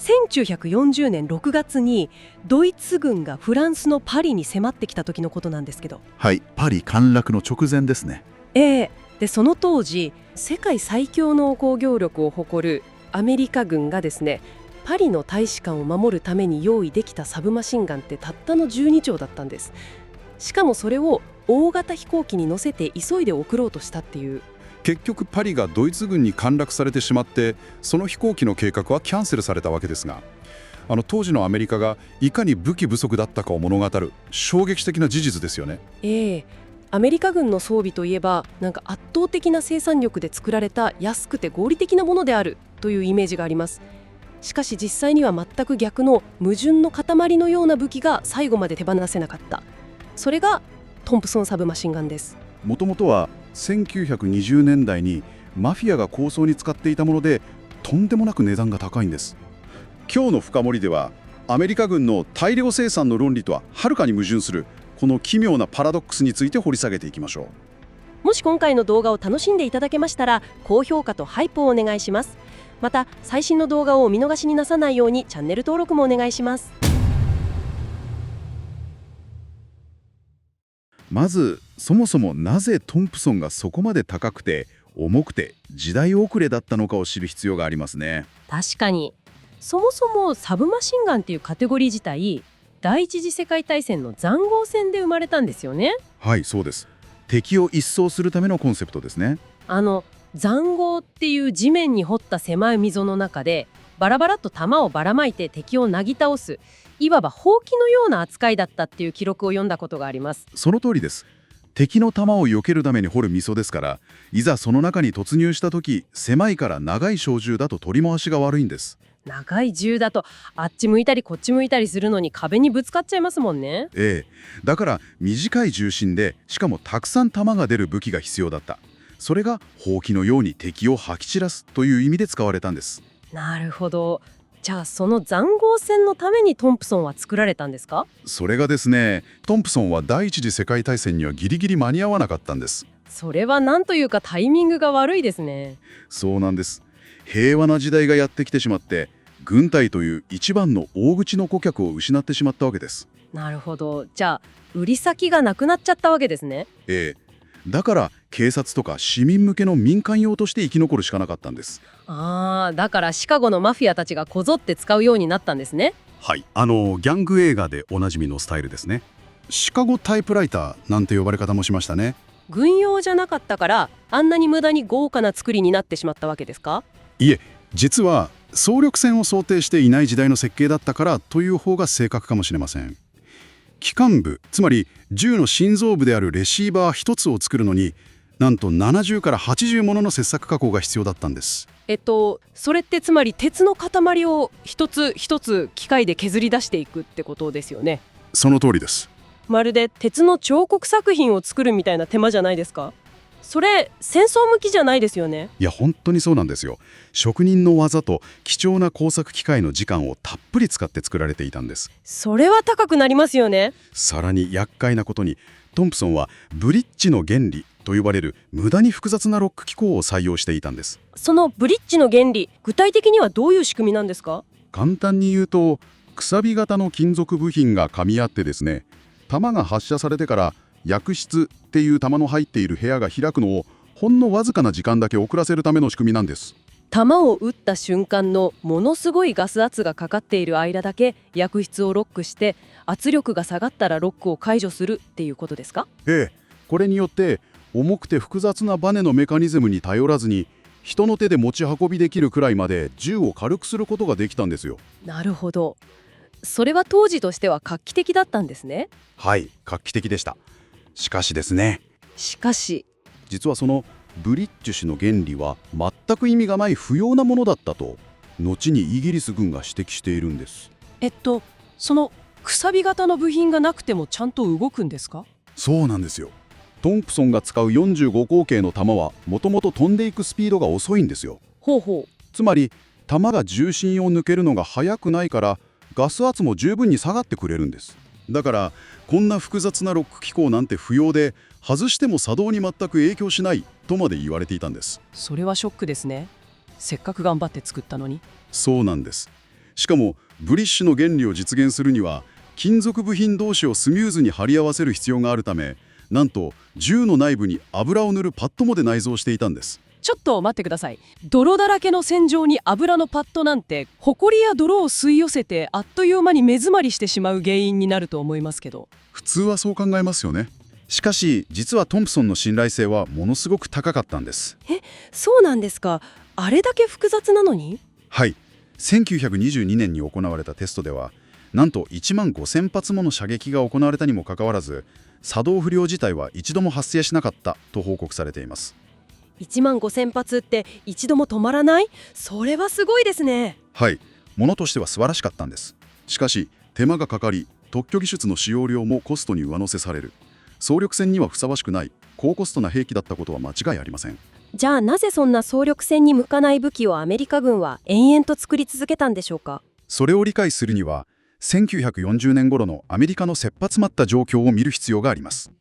1940年6月にドイツ軍がフランスのパリに迫ってきた時のことなんですけど。はい、パリ陥落の直前ですね。でその当時世界最強の工業力を誇るアメリカ軍がですね、パリの大使館を守るために用意できたサブマシンガンってたったの12丁だったんです。しかもそれを大型飛行機に乗せて急いで送ろうとしたっていう。結局パリがドイツ軍に陥落されてしまって、その飛行機の計画はキャンセルされたわけですが、当時のアメリカがいかに武器不足だったかを物語る衝撃的な事実ですよね。アメリカ軍の装備といえばなんか圧倒的な生産力で作られた安くて合理的なものであるというイメージがあります。しかし実際には全く逆の矛盾の塊のような武器が最後まで手放せなかった。それがトンプソンサブマシンガンです。もともとは1920年代にマフィアが構想に使っていたもので、とんでもなく値段が高いんです。今日の深掘りではアメリカ軍の大量生産の論理とははるかに矛盾するこの奇妙なパラドックスについて掘り下げていきましょう。もし今回の動画を楽しんでいただけましたら高評価とハイプをお願いします。また最新の動画をお見逃しになさないようにチャンネル登録もお願いします。まずそもそもなぜトンプソンがそこまで高くて重くて時代遅れだったのかを知る必要がありますね。確かに。そもそもサブマシンガンっていうカテゴリー自体、第一次世界大戦の塹壕戦で生まれたんですよね。はい、そうです。敵を一掃するためのコンセプトですね。塹壕っていう地面に掘った狭い溝の中でバラバラと弾をばらまいて敵をなぎ倒す、いわばほうきのような扱いだったっていう記録を読んだことがあります。その通りです。敵の弾を避けるために掘る溝ですから、いざその中に突入した時、狭いから長い小銃だと取り回しが悪いんです。長い銃だとあっち向いたりこっち向いたりするのに壁にぶつかっちゃいますもんね。だから短い重心でしかもたくさん弾が出る武器が必要だった。それがほうきのように敵を吐き散らすという意味で使われたんです。なるほど。じゃあその塹壕戦のためにトンプソンは作られたんですか？それがですね、トンプソンは第一次世界大戦にはギリギリ間に合わなかったんです。それはなんというかタイミングが悪いですね。そうなんです。平和な時代がやってきてしまって、軍隊という一番の大口の顧客を失ってしまったわけです。なるほど。じゃあ売り先がなくなっちゃったわけですね。だから警察とか市民向けの民間用として生き残るしかなかったんです。だからシカゴのマフィアたちがこぞって使うようになったんですね。はい、ギャング映画でおなじみのスタイルですね。シカゴタイプライターなんて呼ばれ方もしましたね。軍用じゃなかったからあんなに無駄に豪華な作りになってしまったわけですか？いえ、実は総力戦を想定していない時代の設計だったからという方が正確かもしれません。機関部、つまり銃の心臓部であるレシーバー一つを作るのになんと70から80ものの切削加工が必要だったんです。それってつまり鉄の塊を一つ一つ機械で削り出していくってことですよね。その通りです。まるで鉄の彫刻作品を作るみたいな手間じゃないですか？それ戦争向きじゃないですよね。いや本当にそうなんですよ。職人の技と貴重な工作機械の時間をたっぷり使って作られていたんです。それは高くなりますよね。さらに厄介なことにトンプソンはブリッジの原理と呼ばれる無駄に複雑なロック機構を採用していたんです。そのブリッジの原理、具体的にはどういう仕組みなんですか？簡単に言うと、くさび型の金属部品が噛み合ってですね、弾が発射されてから薬室っていう弾の入っている部屋が開くのをほんのわずかな時間だけ遅らせるための仕組みなんです。弾を撃った瞬間のものすごいガス圧がかかっている間だけ薬室をロックして、圧力が下がったらロックを解除するっていうことですか？これによって重くて複雑なバネのメカニズムに頼らずに人の手で持ち運びできるくらいまで銃を軽くすることができたんですよ。なるほど。それは当時としては画期的だったんですね。はい、画期的でした。しかしですね、実はそのブリッジ氏の原理は全く意味がない不要なものだったと後にイギリス軍が指摘しているんです。そのくさび型の部品がなくてもちゃんと動くんですか？そうなんですよ。トンプソンが使う45口径の弾はもともと飛んでいくスピードが遅いんですよ。つまり弾が重心を抜けるのが速くないからガス圧も十分に下がってくれるんです。だからこんな複雑なロック機構なんて不要で、外しても作動に全く影響しないとまで言われていたんです。それはショックですね。せっかく頑張って作ったのに。そうなんです。しかもブリッシュの原理を実現するには金属部品同士をスムーズに貼り合わせる必要があるため、なんと銃の内部に油を塗るパッドまで内蔵していたんです。ちょっと待ってください。泥だらけの戦場に油のパッドなんて、埃や泥を吸い寄せてあっという間に目詰まりしてしまう原因になると思いますけど。普通はそう考えますよね。しかし実はトンプソンの信頼性はものすごく高かったんです。そうなんですか。あれだけ複雑なのに？はい。1922年に行われたテストでは、なんと1万5000発もの射撃が行われたにもかかわらず、作動不良自体は一度も発生しなかったと報告されています。1万5000発って一度も止まらない？それはすごいですね。はい。ものとしては素晴らしかったんです。しかし手間がかかり、特許技術の使用量もコストに上乗せされる。総力戦にはふさわしくない高コストな兵器だったことは間違いありません。じゃあなぜそんな総力戦に向かない武器をアメリカ軍は延々と作り続けたんでしょうか？それを理解するには1940年頃のアメリカの切羽詰まった状況を見る必要があります。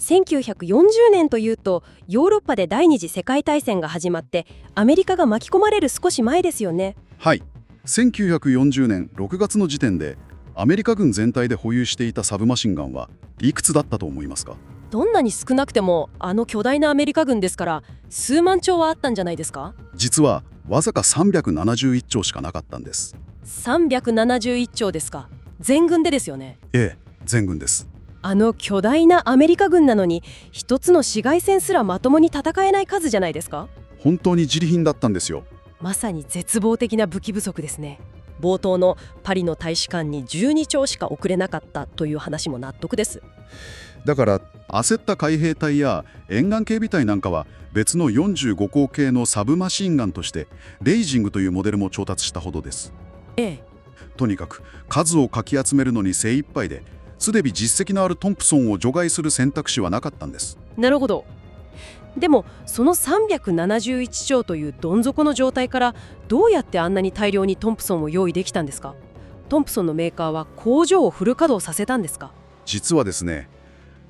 1940年というとヨーロッパで第二次世界大戦が始まってアメリカが巻き込まれる少し前ですよね。はい。1940年6月の時点でアメリカ軍全体で保有していたサブマシンガンはいくつだったと思いますか？どんなに少なくてもあの巨大なアメリカ軍ですから数万丁はあったんじゃないですか？実はわずか371丁しかなかったんです。371丁ですか？全軍でですよね。ええ、全軍です。あの巨大なアメリカ軍なのに一つの市街戦すらまともに戦えない数じゃないですか？本当に自利品だったんですよ。まさに絶望的な武器不足ですね。冒頭のパリの大使館に12丁しか送れなかったという話も納得です。だから焦った海兵隊や沿岸警備隊なんかは別の45口径のサブマシンガンとしてレイジングというモデルも調達したほどです。ええ。とにかく数をかき集めるのに精一杯で、すでに実績のあるトンプソンを除外する選択肢はなかったんです。なるほど。でもその371丁というどん底の状態からどうやってあんなに大量にトンプソンを用意できたんですか？トンプソンのメーカーは工場をフル稼働させたんですか？実はですね、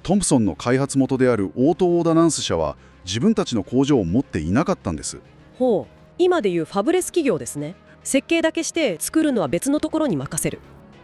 トンプソンの開発元であるオート・オーダナンス社は自分たちの工場を持っていなかったんです。ほう、今でいうファブレス企業ですね。設計だけして作るのは別のところに任せる。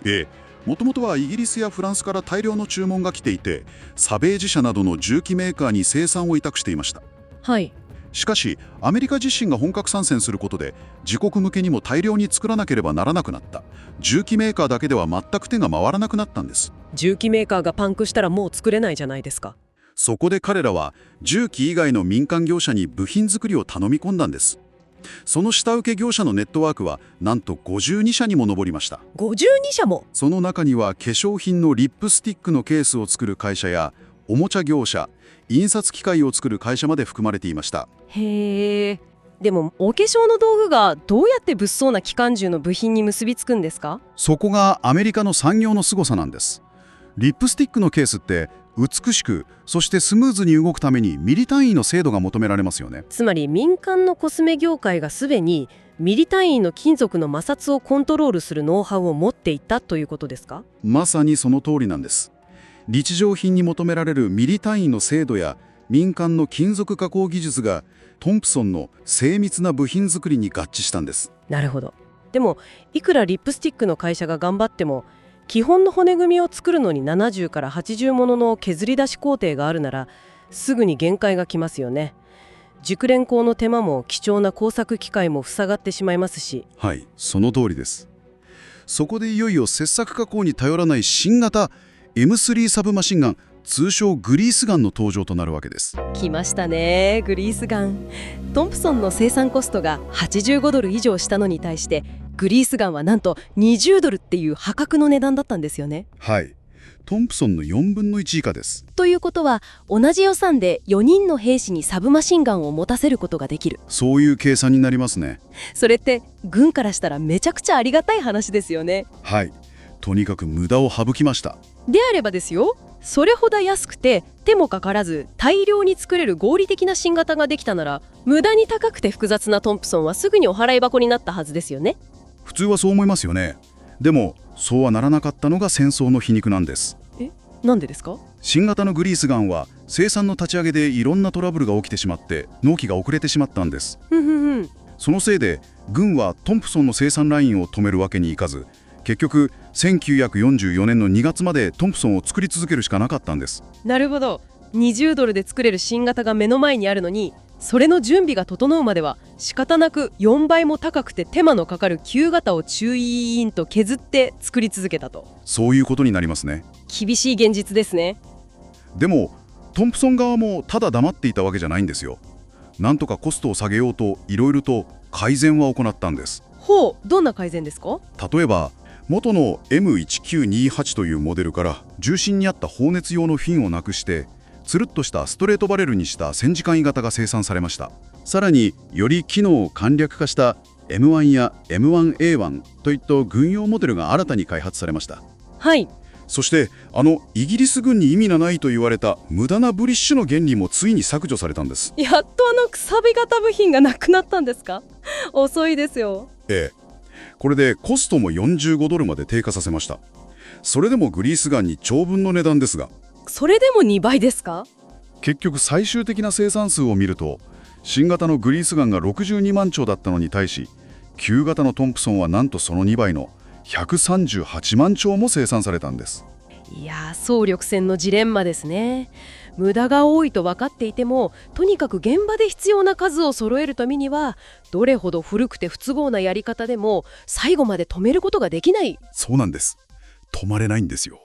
ええ。もともとはイギリスやフランスから大量の注文が来ていて、サベージ社などの重機メーカーに生産を委託していました。はい。しかしアメリカ自身が本格参戦することで自国向けにも大量に作らなければならなくなった。重機メーカーだけでは全く手が回らなくなったんです。重機メーカーがパンクしたらもう作れないじゃないですか。そこで彼らは重機以外の民間業者に部品作りを頼み込んだんです。その下請け業者のネットワークはなんと52社にも上りました。52社も？その中には化粧品のリップスティックのケースを作る会社やおもちゃ業者、印刷機械を作る会社まで含まれていました。へえ。でもお化粧の道具がどうやって物騒な機関銃の部品に結びつくんですか？そこがアメリカの産業の凄さなんです。リップスティックのケースって美しく、そしてスムーズに動くためにミリ単位の精度が求められますよね。つまり民間のコスメ業界がすでにミリ単位の金属の摩擦をコントロールするノウハウを持っていたということですか？まさにその通りなんです。日常品に求められるミリ単位の精度や民間の金属加工技術がトンプソンの精密な部品作りに合致したんです。なるほど。でもいくらリップスティックの会社が頑張っても基本の骨組みを作るのに70から80ものの削り出し工程があるならすぐに限界がきますよね。熟練工の手間も貴重な工作機械も塞がってしまいますし。はい、その通りです。そこでいよいよ切削加工に頼らない新型 M3 サブマシンガン、通称グリースガンの登場となるわけです。来ましたね、グリースガン。トンプソンの生産コストが85ドル以上したのに対してグリースガンはなんと20ドルっていう破格の値段だったんですよね。はい、トンプソンの4分の1以下です。ということは同じ予算で4人の兵士にサブマシンガンを持たせることができる。そういう計算になりますね。それって軍からしたらめちゃくちゃありがたい話ですよね。はい、とにかく無駄を省きました。であればですよ、それほど安くて手もかからず大量に作れる合理的な新型ができたなら無駄に高くて複雑なトンプソンはすぐにお払い箱になったはずですよね。普通はそう思いますよね。でもそうはならなかったのが戦争の皮肉なんです。なんでですか？新型のグリースガンは生産の立ち上げでいろんなトラブルが起きてしまって納期が遅れてしまったんです。そのせいで軍はトンプソンの生産ラインを止めるわけにいかず、結局1944年の2月までトンプソンを作り続けるしかなかったんです。なるほど。$20で作れる新型が目の前にあるのに、それの準備が整うまでは仕方なく4倍も高くて手間のかかる旧型をチュイーンと削って作り続けたと。そういうことになりますね。厳しい現実ですね。でもトンプソン側もただ黙っていたわけじゃないんですよ。なんとかコストを下げようといろいろと改善は行ったんです。ほう、どんな改善ですか？例えば元の M1928 というモデルから重心にあった放熱用のフィンをなくしてつるっとしたストレートバレルにした戦時艦位型が生産されました。さらにより機能を簡略化した M1 や M1A1 といった軍用モデルが新たに開発されました。はい。そしてイギリス軍に意味がないと言われた無駄なブリッシュの原理もついに削除されたんです。やっとくさび型部品がなくなったんですか？遅いですよ。ええ。これでコストも$45まで低下させました。それでもグリースガンに長分の値段ですが。それでも2倍ですか？結局最終的な生産数を見ると新型のグリースガンが62万丁だったのに対し旧型のトンプソンはなんとその2倍の138万丁も生産されたんです。いやー、総力戦のジレンマですね。無駄が多いと分かっていても、とにかく現場で必要な数を揃えるためにはどれほど古くて不都合なやり方でも最後まで止めることができない。そうなんです。止まれないんですよ。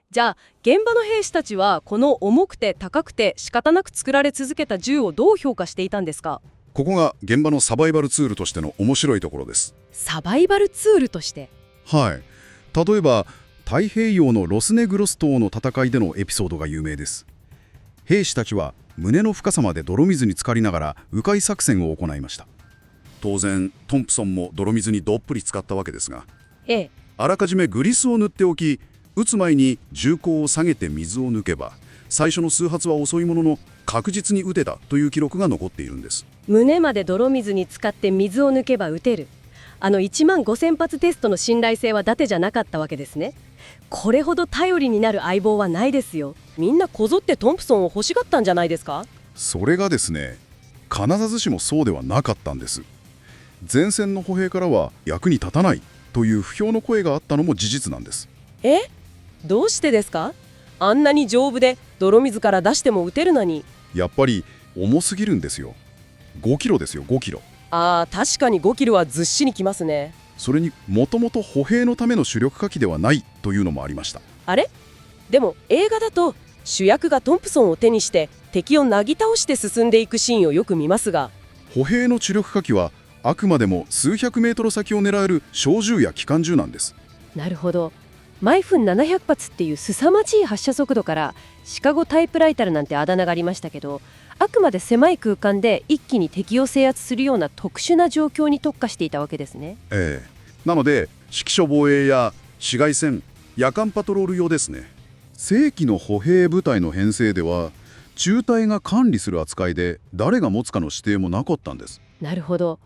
じゃあ現場の兵士たちはこの重くて高くて仕方なく作られ続けた銃をどう評価していたんですか？ここが現場のサバイバルツールとしての面白いところです。サバイバルツールとして？はい。例えば太平洋のロスネグロス島の戦いでのエピソードが有名です。兵士たちは胸の深さまで泥水に浸かりながら迂回作戦を行いました。当然トンプソンも泥水にどっぷり浸かったわけですが、あらかじめグリスを塗っておき、撃つ前に銃口を下げて水を抜けば最初の数発は遅いものの確実に撃てたという記録が残っているんです。胸まで泥水に浸かって水を抜けば撃てる。15000発テストの信頼性は伊達じゃなかったわけですね。これほど頼りになる相棒はないですよ。みんなこぞってトンプソンを欲しがったんじゃないですか？それがですね、必ずしもそうではなかったんです。前線の歩兵からは役に立たないという不評の声があったのも事実なんです。どうしてですか？あんなに丈夫で泥水から出しても撃てるのに。やっぱり重すぎるんですよ。5キロですよ、5キロ。確かに5キロはずっしりきますね。それにもともと歩兵のための主力火器ではないというのもありました。あれ？でも映画だと主役がトンプソンを手にして敵をなぎ倒して進んでいくシーンをよく見ますが、歩兵の主力火器はあくまでも数百メートル先を狙える小銃や機関銃なんです。なるほど。毎分700発っていう凄まじい発射速度からシカゴタイプライタルなんてあだ名がありましたけど、あくまで狭い空間で一気に敵を制圧するような特殊な状況に特化していたわけですね。なので指揮所防衛や市街戦、夜間パトロール用ですね。正規の歩兵部隊の編成では中隊が管理する扱いで誰が持つかの指定もなかったんです。なるほど。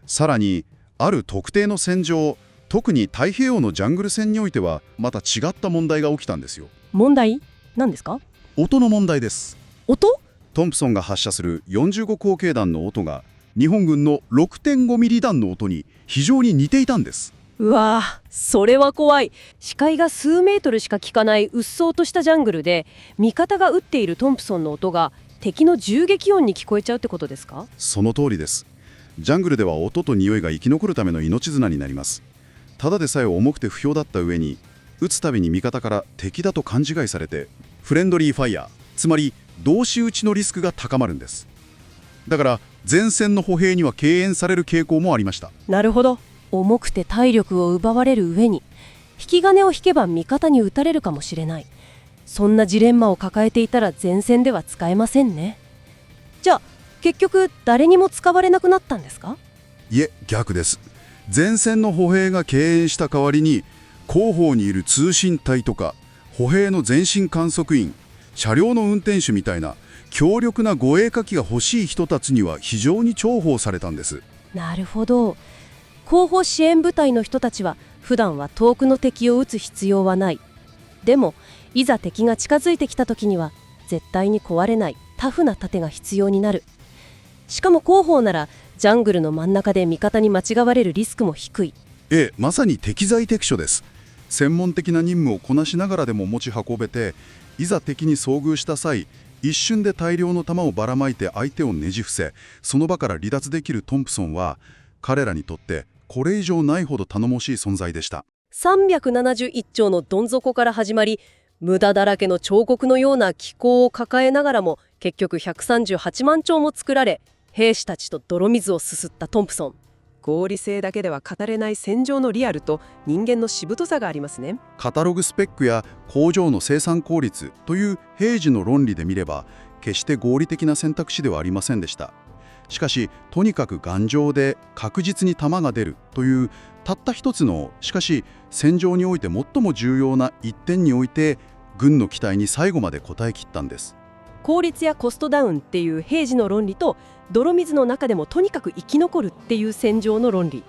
さらにある特定の戦場、特に太平洋のジャングル戦においてはまた違った問題が起きたんですよ。問題？何ですか？音の問題です。音？トンプソンが発射する45口径弾の音が日本軍の 6.5 ミリ弾の音に非常に似ていたんです。うわー、それは怖い。視界が数メートルしか効かないうっそうとしたジャングルで味方が撃っているトンプソンの音が敵の銃撃音に聞こえちゃうってことですか？その通りです。ジャングルでは音と匂いが生き残るための命綱になります。ただでさえ重くて不評だった上に撃つたびに味方から敵だと勘違いされてフレンドリーファイヤー、つまり同士撃ちのリスクが高まるんです。だから前線の歩兵には敬遠される傾向もありました。なるほど。重くて体力を奪われる上に引き金を引けば味方に撃たれるかもしれない。そんなジレンマを抱えていたら前線では使えませんね。じゃあ結局誰にも使われなくなったんですか？いえ、逆です。前線の歩兵が敬遠した代わりに後方にいる通信隊とか歩兵の前進観測員、車両の運転手みたいな強力な護衛火器が欲しい人たちには非常に重宝されたんです。なるほど。後方支援部隊の人たちは普段は遠くの敵を撃つ必要はない。でもいざ敵が近づいてきた時には絶対に壊れないタフな盾が必要になる。しかも後方ならジャングルの真ん中で味方に間違われるリスクも低い。まさに適材適所です。専門的な任務をこなしながらでも持ち運べて、いざ敵に遭遇した際、一瞬で大量の弾をばらまいて相手をねじ伏せ、その場から離脱できるトンプソンは、彼らにとってこれ以上ないほど頼もしい存在でした。371丁のどん底から始まり、無駄だらけの彫刻のような気候を抱えながらも、結局138万丁も作られ、兵士たちと泥水をすすったトンプソン。合理性だけでは語れない戦場のリアルと人間のしぶとさがありますね。カタログスペックや工場の生産効率という平時の論理で見れば、決して合理的な選択肢ではありませんでした。しかし、とにかく頑丈で確実に弾が出るというたった一つの、しかし戦場において最も重要な一点において、軍の期待に最後まで応えきったんです。効率やコストダウンっていう平時の論理と、泥水の中でもとにかく生き残るっていう戦場の論理、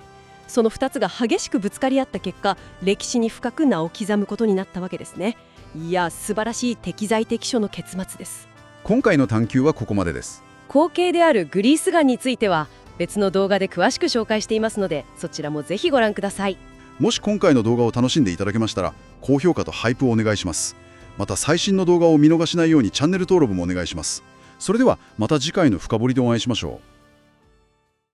その2つが激しくぶつかり合った結果、歴史に深く名を刻むことになったわけですね。いや、素晴らしい適材適所の結末です。今回の探求はここまでです。後継であるグリースガンについては別の動画で詳しく紹介していますので、そちらもぜひご覧ください。もし今回の動画を楽しんでいただけましたら、高評価とハイプをお願いします。また最新の動画を見逃しないようにチャンネル登録もお願いします。それではまた次回の深掘りでお会いしましょう。